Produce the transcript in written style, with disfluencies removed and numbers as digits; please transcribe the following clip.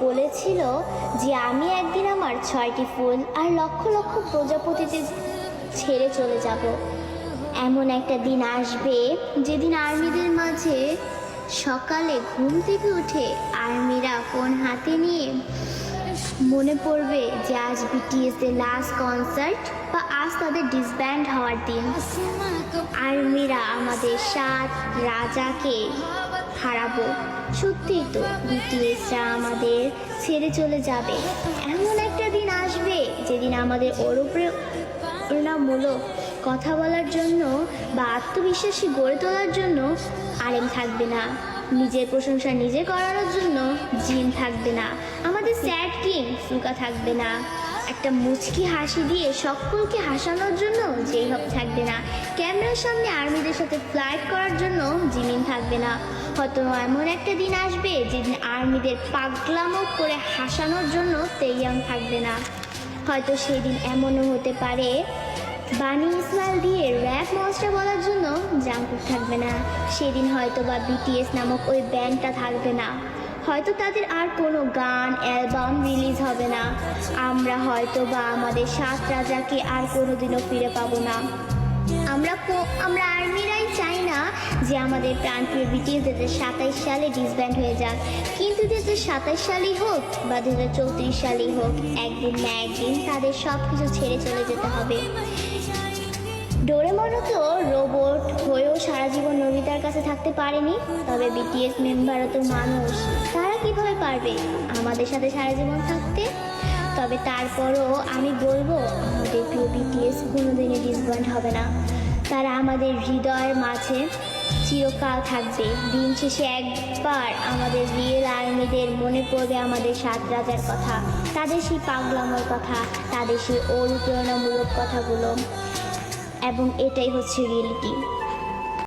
বলেছিল যে আমি একদিন আমার 6টি ফুল আর লক্ষ লক্ষ প্রজাপতিতে ছেড়ে চলে যাব। এমন একটা দিন আসবে যেদিন আর্মিদের মাঝে সকালে ঘুম থেকে উঠে আর্মিরা ফোন হাতে নিয়ে মনে পড়বে যে আজ বিটিএস এর লাস্ট কনসার্ট বা আজ তাদের ডিসব্যান্ড হওয়ার দিন। আর্মিরা আমাদের 7 রাজাকে হারাবো। সত্যিই তো বিটিএসরা আমাদের ছেড়ে চলে যাবে। এমন একটা দিন আসবে যেদিন আমাদের অনুপ্রেরণামূলক কথা বলার জন্য বা আত্মবিশ্বাসী গড়ে তোলার জন্য আরেম থাকবে না, নিজের প্রশংসা নিজে করানোর জন্য জিন থাকবে না, আমাদের স্যাড কিং ফুকা থাকবে না, একটা মুচকি হাসি দিয়ে সকলকে হাসানোর জন্য যেই হোক থাকবে না, ক্যামেরার সামনে আর্মিদের সাথে ফ্লাইট করার জন্য জিমিন থাকবে না। হয়তো এমন একটা দিন আসবে যেদিন আর্মিদের পাগলামো করে হাসানোর জন্য তেইয়াং থাকবে না। হয়তো সেদিন এমনও হতে পারে বানি ইসমাইল দিয়ে র্যাপ মনস্টার বলার জন্য জাঙ্কুক থাকবে না। সেদিন হয়তো বা বিটিএস নামক ওই ব্যান্ডটা থাকবে না। হয়তো তাদের আর কোনো গান অ্যালবাম রিলিজ হবে না। আমরা হয়তো বা আমাদের 7 রাজাকে আর কোনোদিনও ফিরে পাবো না। আমরা আর্মিরাই চাই না যে আমাদের প্রাণপ্রিয় বিটিএস 2027 সালে ডিসব্যান্ড হয়ে যাক, কিন্তু 2027 সালেই হোক বা 2034 সালেই হোক, একদিন না একদিন তাদের সব কিছু ছেড়ে চলে যেতে হবে। ডোরেমনও তো রোবট হয়েও সারা জীবন নোবিতার কাছে থাকতে পারেনি, তবে বিটিএস মেম্বারও তো মানুষ, তারা কিভাবে পারবে আমাদের সাথে সারা জীবন থাকতে? তবে তারপরও আমি বলবো আমাদের প্রিয় বিটিএস কোনোদিনই ডিসব্যান্ড হবে না। তারা আমাদের হৃদয়ের মাঝে চিরকাল থাকবে। দিন শেষে একবার আমাদের রিয়েল আর্মিদের মনে পড়বে আমাদের 7 রাজার কথা, তাদের সেই পাগলামোর কথা, তাদের সেই অনুপ্রেরণামূলক কথাগুলো, এবং এটাই হচ্ছে রিয়েলিটি।